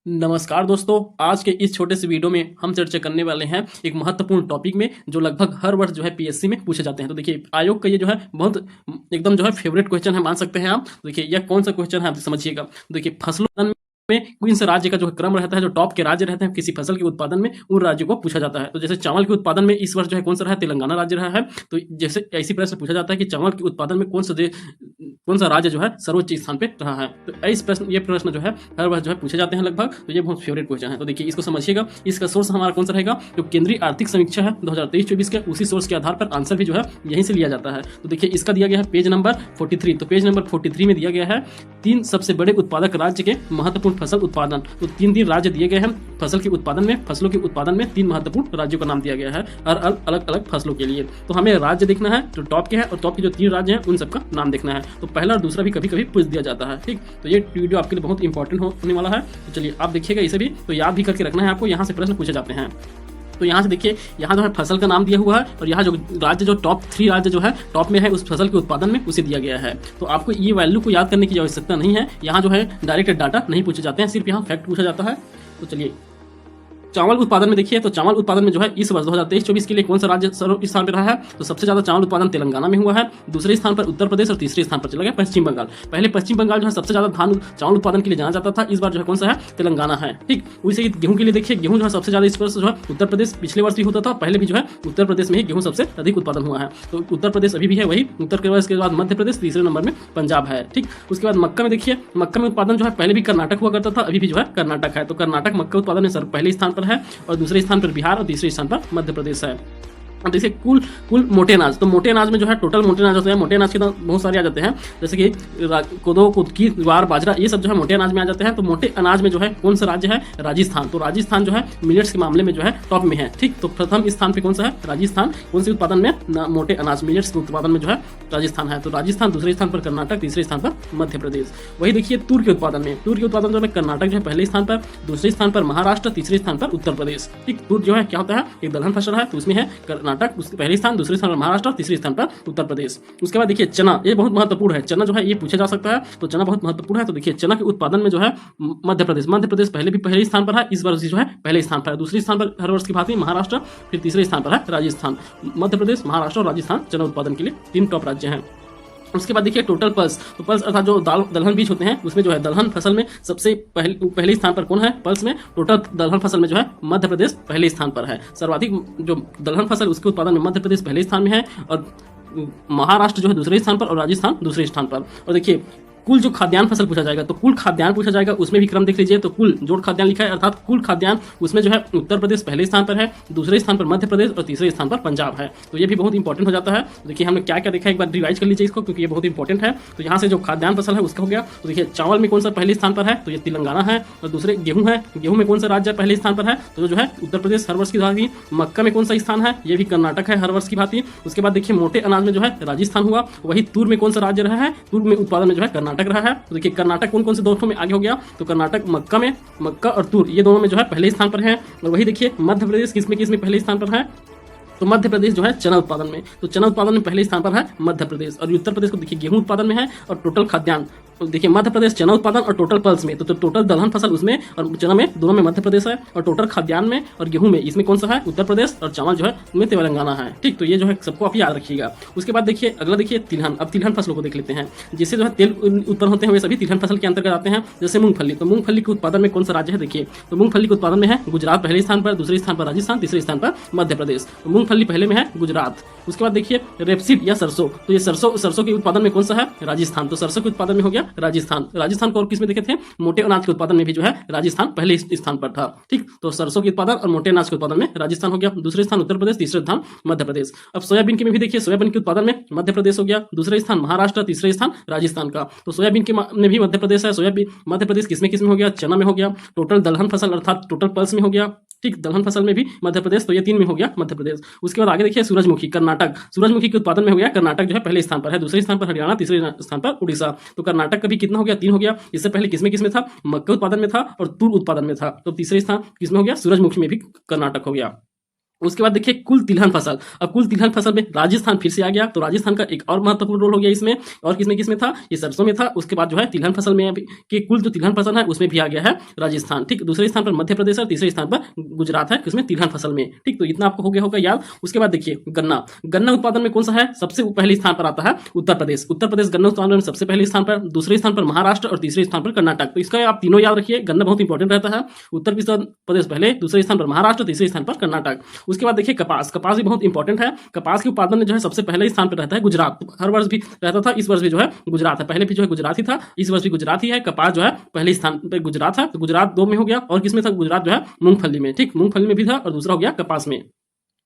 नमस्कार दोस्तों, आज के इस छोटे से वीडियो में हम चर्चा करने वाले हैं एक महत्वपूर्ण टॉपिक में जो लगभग हर वर्ष जो है पीएससी में पूछे जाते हैं। तो देखिए, आयोग का ये जो है बहुत एकदम जो है फेवरेट क्वेश्चन है, मान सकते हैं आप। तो देखिए, यह कौन सा क्वेश्चन है आप समझिएगा। तो देखिए, फसलों में कौन से राज्य का जो क्रम रहता है, जो टॉप के राज्य रहते हैं किसी फसल के उत्पादन में, उन राज्यों को पूछा जाता है। तो जैसे चावल के उत्पादन में इस वर्ष जो है कौन सा रहा है, तेलंगाना राज्य रहा है। तो जैसे ऐसी प्रश्न पूछा जाता है कि चावल के उत्पादन में कौन सा राज्य जो है सर्वोच्च स्थान पे रहा है। तो ये प्रश्न जो है हर वर्ष जो है पूछे जाते हैं लगभग। तो ये बहुत फेवरेट क्वेश्चन है। तो देखिए, इसको समझिएगा। इसका सोर्स हमारा कौन सा रहेगा, जो केंद्रीय आर्थिक समीक्षा है 2023-24 के, उसी सोर्स के आधार पर आंसर भी जो है यहीं से लिया जाता है। तो देखिए, इसका दिया गया है पेज नंबर 43। तो पेज नंबर 43 में दिया गया है 3 सबसे बड़े उत्पादक राज्य के महत्वपूर्ण फसल उत्पादन। तो 3 राज्य दिए गए हैं फसल के उत्पादन में, फसलों के उत्पादन में 3 महत्वपूर्ण राज्यों का नाम दिया गया है हर अलग अलग फसलों के लिए। तो हमें राज्य देखना है जो टॉप के हैं, और टॉप के जो 3 राज्य हैं उन सबका नाम देखना है। तो पहला और दूसरा भी कभी कभी पूछ दिया जाता है। ठीक, तो ये वीडियो आपके लिए बहुत इंपॉर्टेंट होने वाला है। तो चलिए आप देखिएगा, इसे भी तो याद भी करके रखना है आपको, यहाँ से प्रश्न पूछे जाते हैं। तो यहाँ से देखिए, यहाँ जो है फसल का नाम दिया हुआ है, और यहाँ जो राज्य जो टॉप 3 राज्य जो है टॉप में है उस फसल के उत्पादन में, उसे दिया गया है। तो आपको ये वैल्यू को याद करने की आवश्यकता नहीं है। यहाँ जो है डायरेक्ट डाटा नहीं पूछे जाते हैं, सिर्फ यहाँ फैक्ट पूछा जाता है। तो चलिए, चावल उत्पादन में देखिए, तो चावल उत्पादन में जो है इस वर्ष 2023-24 के लिए कौन सा राज्य सर्वोच्च स्थान पर रहा है। तो सबसे ज्यादा चावल उत्पादन तेलंगाना में हुआ है, दूसरे स्थान पर उत्तर प्रदेश, और तीसरे स्थान पर चला गया पश्चिम बंगाल। पहले पश्चिम बंगाल जो है सबसे ज्यादा चावल उत्पादन के लिए जाना जाता था, इस बार जो है कौन सा है, तेलंगाना है। ठीक, वैसे ही गेहूं के लिए देखिए, गेहूं जो है सबसे ज्यादा इस वर्ष जो है उत्तर प्रदेश, पिछले वर्ष भी होता था, पहले भी जो है उत्तर प्रदेश में ही गेहूं सबसे अधिक उत्पादन हुआ है। तो उत्तर प्रदेश अभी भी है वही, उत्तर प्रदेश के बाद मध्य प्रदेश, तीसरे नंबर में पंजाब है। ठीक, उसके बाद मक्का में देखिए, मक्का में उत्पादन जो है पहले भी कर्नाटक हुआ करता था, अभी भी जो है कर्नाटक है। तो कर्नाटक मक्का उत्पादन में पहले स्थान पर है, और दूसरे स्थान पर बिहार, और तीसरे स्थान पर मध्य प्रदेश है। अब देखिए, कुल मोटे अनाज, तो मोटे अनाज में जो है टोटल मोटे अनाज होते हैं, मोटे अनाज के तो बहुत सारे आ जाते हैं, जैसे कि कोदो, कुटकी, ज्वार, बाजरा, ये सब जो है मोटे अनाज में आ जाते हैं। तो मोटे अनाज में जो है कौन सा राज्य है, राजस्थान। तो राजस्थान जो है मिलेट्स के मामले में जो है टॉप में है। ठीक, तो प्रथम स्थान पे कौन सा है, राजस्थान। कौन से उत्पादन में, मोटे अनाज मिलेट्स के उत्पादन में जो है राजस्थान है। तो राजस्थान, दूसरे स्थान पर कर्नाटक, तीसरे स्थान पर मध्य प्रदेश। वही देखिए, तूर के उत्पादन में, तूर के उत्पादन जो है कर्नाटक जो है पहले स्थान पर, दूसरे स्थान पर महाराष्ट्र, तीसरे स्थान पर उत्तर प्रदेश। ठीक, तूर जो है क्या होता है, एक दलहन फसल है, तो उसमें है कर्नाटक, उसके पहले दूसरे स्थान पर महाराष्ट्र, तीसरे स्थान पर उत्तर प्रदेश। उसके बाद देखिए चना, ये बहुत महत्वपूर्ण है। चना जो है ये पूछा जा सकता है, तो चना बहुत महत्वपूर्ण है। तो देखिए, चना के उत्पादन में जो है मध्य प्रदेश पहले स्थान पर है, इस वर्ष जो है पहले स्थान पर है। दूसरे स्थान पर हर वर्ष की भांति महाराष्ट्र, फिर तीसरे स्थान पर है राजस्थान। मध्य प्रदेश, महाराष्ट्र और राजस्थान चना उत्पादन के लिए 3 टॉप राज्य हैं। उसके बाद देखिए टोटल पल्स, तो पल्स अर्थात जो दलहन बीज होते हैं, उसमें जो है दलहन फसल में सबसे पहले स्थान पर कौन है, पल्स में टोटल दलहन फसल में जो है मध्य प्रदेश पहले स्थान पर है। सर्वाधिक जो दलहन फसल उसके उत्पादन में मध्य प्रदेश पहले स्थान में है, और महाराष्ट्र जो है दूसरे स्थान पर, और राजस्थान दूसरे स्थान पर। और देखिए, कुल जो खाद्यान्न फसल पूछा जाएगा, तो कुल खाद्यान्न पूछा जाएगा, उसमें भी क्रम देख लीजिए। तो कुल जोड़ खाद्यान्न लिखा है, अर्थात कुल खाद्यान्न, उसमें जो है उत्तर प्रदेश पहले स्थान पर है, दूसरे स्थान पर मध्य प्रदेश, और तीसरे स्थान पर पंजाब है। तो ये भी बहुत इंपॉर्टेंट हो जाता है। देखिए, हमने क्या क्या देखा, एक बार रिवाइज कर लीजिए इसको, क्योंकि ये बहुत इंपॉर्टेंट है। तो यहाँ से जो खाद्यान्न फसल है उसका हो गया। तो देखिए, चावल में कौन सा पहले स्थान पर है, तो ये तेलंगाना है। और दूसरे गेहूं है, गेहूं में कौन सा राज्य पहले स्थान पर है, तो जो है उत्तर प्रदेश हर वर्ष की भांति। मक्का में कौन सा स्थान है, ये भी कर्नाटक है हर वर्ष की भांति। उसके बाद देखिए, मोटे अनाज में जो है राजस्थान हुआ। वही तूर में कौन सा राज्य रहा है, तूर में उत्पादन में जो है कर्नाटक रहा है। तो देखिए, कर्नाटक कौन कौन से दोनों में आगे हो गया, तो कर्नाटक मक्का और तूर, ये दोनों में जो है पहले स्थान पर है। और वही देखिए, मध्य प्रदेश किसमें पहले स्थान पर है, तो मध्य प्रदेश जो है चना उत्पादन में, तो चना उत्पादन में पहले स्थान पर है मध्य प्रदेश। और उत्तर प्रदेश को देखिए गेहूं उत्पादन में है, और टोटल खाद्यान्न, तो देखिए मध्य प्रदेश चना उत्पादन और टोटल पल्स में, तो टोटल दलहन फसल उसमें और चना में, दोनों में मध्य प्रदेश है। और टोटल खाद्यान्न में और गेहूं में इसमें कौन सा है, उत्तर प्रदेश, और चावल जो है उनमें तेलंगाना है। ठीक, तो ये जो है सबको आप याद रखिएगा। उसके बाद देखिए अगला देखिए तिलहन। अब तिलहन फसलों को देख लेते हैं, जिससे जो है तेल उत्पन्न होते हैं, वे सभी तिलहन फसल के अंतर्गत आते हैं। जैसे मूंगफली, तो मूंगफली के उत्पादन में कौन सा राज्य है, देखिए तो मूंगफली के उत्पादन में है गुजरात पहले स्थान पर, दूसरे स्थान पर राजस्थान, तीसरे स्थान पर मध्य प्रदेश। तो मूंगफली पहले में है गुजरात। उसके बाद देखिए रेपसीड या सरसों, तो ये सरसों के उत्पादन में कौन सा है, राजस्थान। तो सरसों के उत्पादन में हो गया राजस्थान को और किस में देखे थे, मोटे अनाज के उत्पादन में भी जो है राजस्थान पहले स्थान पर था। ठीक, तो सरसों के उत्पादन और मोटे अनाज के उत्पादन में राजस्थान हो गया, दूसरे स्थान उत्तर प्रदेश, तीसरे स्थान मध्य प्रदेश। अब सोयाबीन के में भी देखिए, सोयाबीन के उत्पादन में मध्य प्रदेश हो गया, दूसरे स्थान महाराष्ट्र, तीसरे स्थान राजस्थान का। तो सोयाबीन के में भी मध्य प्रदेश है। सोयाबीन मध्य प्रदेश किसमें हो गया, चना में हो गया। टोटल दलहन फसल अर्थात टोटल पल्स में हो गया। ठीक, दलहन फसल में भी मध्य प्रदेश, तो ये 3 में हो गया मध्य प्रदेश। उसके बाद आगे देखिए सूरजमुखी, कर्नाटक। सूरजमुखी के उत्पादन में हो गया कर्नाटक जो है पहले स्थान पर है, दूसरे स्थान पर हरियाणा, तीसरे स्थान पर उड़ीसा। तो कर्नाटक का भी कितना हो गया, 3 हो गया। इससे पहले किसमें था, मक्का उत्पादन में था और तूर उत्पादन में था। तो तीसरे स्थान किसमें हो गया, सूरजमुखी में भी कर्नाटक हो गया। उसके बाद देखिए कुल तिलहन फसल। अब कुल तिलहन फसल में राजस्थान फिर से आ गया, तो राजस्थान का एक और महत्वपूर्ण रोल हो गया इसमें। और किसमें किसमें था, ये सरसों में था। उसके बाद जो है तिलहन फसल में कि कुल जो तिलहन फसल है उसमें भी आ गया है राजस्थान। ठीक, दूसरे स्थान पर मध्य प्रदेश और तीसरे स्थान पर गुजरात है किसमें, तिलहन फसल में। ठीक, तो इतना आपको हो गया होगा याद। उसके बाद देखिए गन्ना, गन्ना उत्पादन में कौन सा है, सबसे पहले स्थान पर आता है उत्तर प्रदेश। उत्तर प्रदेश गन्ना उत्पादन में सबसे पहले स्थान पर, दूसरे स्थान पर महाराष्ट्र और तीसरे स्थान पर कर्नाटक। तो इसका आप तीनों याद रखिए, गन्ना बहुत इंपॉर्टेंट रहता है। उत्तर प्रदेश पहले, दूसरे स्थान पर महाराष्ट्र, तीसरे स्थान पर कर्नाटक। उसके बाद देखिए कपास, कपास भी बहुत इंपॉर्टेंट है। कपास के उत्पादन में जो है सबसे पहले स्थान पर रहता है गुजरात। हर वर्ष भी रहता था, इस वर्ष भी जो है गुजरात है। पहले भी जो है गुजरात ही था, इस वर्ष भी गुजरात ही है। कपास जो है पहले स्थान पर गुजरात है, तो गुजरात 2 में हो गया। और किसमें था, गुजरात जो है मूंगफली में। ठीक, मूंगफली में भी था, और दूसरा हो गया कपास में।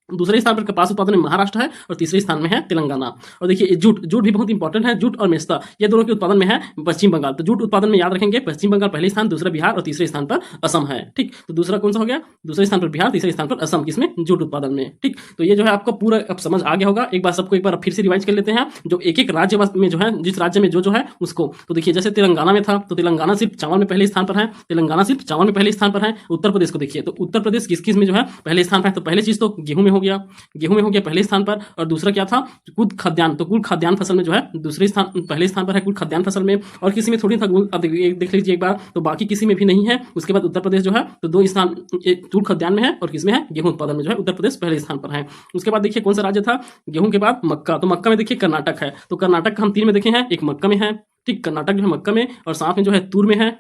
दूसरे स्थान पर कपास उत्पादन में महाराष्ट्र है, और तीसरे स्थान में है तेलंगाना। और देखिए जूट, जूट भी बहुत इंपॉर्टेंट है। जूट और मेस्ता ये दोनों के उत्पादन में है पश्चिम बंगाल। तो जूट उत्पादन में याद रखेंगे पश्चिम बंगाल पहले स्थान, दूसरा बिहार और तीसरे स्थान पर असम है। ठीक, तो दूसरा कौन सा हो गया, दूसरे स्थान पर बिहार, तीसरे स्थान पर असम किसमें, जूट उत्पादन में। ठीक, तो ये जो है आपको पूरा अब समझ आ गया होगा। एक बार सबको एक बार फिर से रिवाइज कर लेते हैं, जो एक एक राज्य में जो है, जिस राज्य में जो है उसको। तो देखिए जैसे तेलंगाना में था, तो तेलंगाना सिर्फ चावल में पहले स्थान पर है, तेलंगाना सिर्फ चावल में पहले स्थान पर है। उत्तर प्रदेश को देखिए, तो उत्तर प्रदेश किस किस में जो है पहले स्थान पर है, तो पहले चीज तो गेहूं में हो गया, गेहूं में हो गया पहले स्थान पर। और दूसरा क्या था, कुल खाद्यान्न, तो कुल खाद्यान्न फसल में जो है दूसरे स्थान, पहले स्थान पर है कुल खाद्यान्न फसल में। और किसी में थोड़ी था, अब देख लीजिए एक बार, तो बाकी किसी में भी नहीं है। उसके बाद उत्तर प्रदेश जो है तो 2 स्थान कुल खाद्यान्न में है, और किसमें है, गेहूं उत्पादन में जो है उत्तर प्रदेश पहले स्थान पर है। उसके बाद देखिए कौन सा राज्य था, गेहूं के बाद मक्का, तो मक्का में देखिए कर्नाटक है। तो कर्नाटक का हम 3 में देखे हैं, एक मक्का में है। ठीक, कर्नाटक जो है मक्का में, और साथ में जो है तूर में है,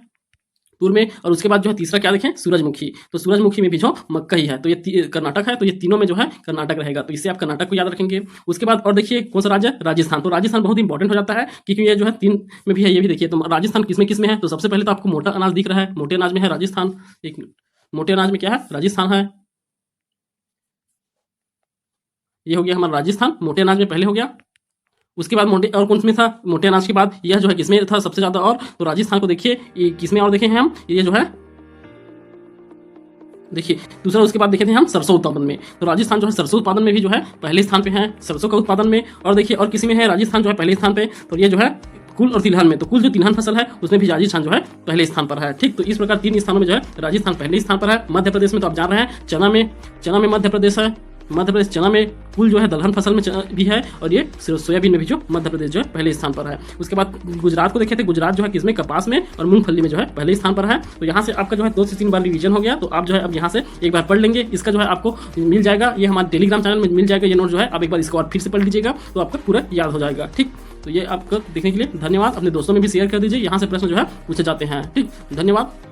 तूर में। और उसके बाद जो है तीसरा क्या देखें, सूरजमुखी। तो सूरजमुखी में भी जो मक्का ही है, तो ये कर्नाटक है, तो ये तीनों में जो है कर्नाटक रहेगा। तो इससे आप कर्नाटक को याद रखेंगे। उसके बाद और देखिए कौन सा राज्य, राजस्थान। तो राजस्थान बहुत इंपॉर्टेंट हो जाता है, क्योंकि ये जो है 3 में भी है। ये भी देखिए, तो राजस्थान किसमें किसमें है, तो सबसे पहले तो आपको मोटा अनाज दिख रहा है, मोटे अनाज में है राजस्थान। एक मोटे अनाज में क्या है, राजस्थान है। ये हो गया हमारा राजस्थान, मोटे अनाज में पहले हो गया। उसके बाद मोटे, और कौन में था, मोटे अनाज के बाद यह जो है किसमें था सबसे ज्यादा, और तो राजस्थान को देखिए ये किसमें और देखे हैं हम, ये जो है देखिए दूसरा। उसके बाद देखे थे हम सरसों उत्पादन में, तो राजस्थान जो है सरसों उत्पादन में भी जो है पहले स्थान पे है, सरसों का उत्पादन में। और देखिए और किसी में है, राजस्थान जो है पहले स्थान पे। तो ये जो है कुल और तिलहन में, तो कुल जो तिलहन फसल है उसमें भी राजस्थान जो है पहले स्थान पर है। ठीक, तो इस प्रकार 3 स्थानों में जो है राजस्थान पहले स्थान पर है। मध्य प्रदेश में तो आप जान रहे हैं चना में मध्य प्रदेश है। मध्य प्रदेश चना में कुल जो है दलहन फसल में भी है, और ये सोयाबीन में भी जो मध्य प्रदेश जो है पहले स्थान पर है। उसके बाद गुजरात को देखे थे, गुजरात जो है किसमें, कपास में और मूंगफली में जो है पहले स्थान पर है। तो यहाँ से आपका जो है 2 से 3 बार रिवीजन हो गया। तो आप जो है अब यहाँ से एक बार पढ़ लेंगे, इसका जो है आपको मिल जाएगा, ये हमारे टेलीग्राम चैनल में मिल जाएगा ये नोट जो है। आप एक बार इसको और फिर से पढ़ लीजिएगा, तो आपको पूरा याद हो जाएगा। ठीक, तो ये आपको देखने के लिए धन्यवाद। अपने दोस्तों में भी शेयर कर दीजिए, यहाँ से प्रश्न जो है पूछे जाते हैं। ठीक, धन्यवाद।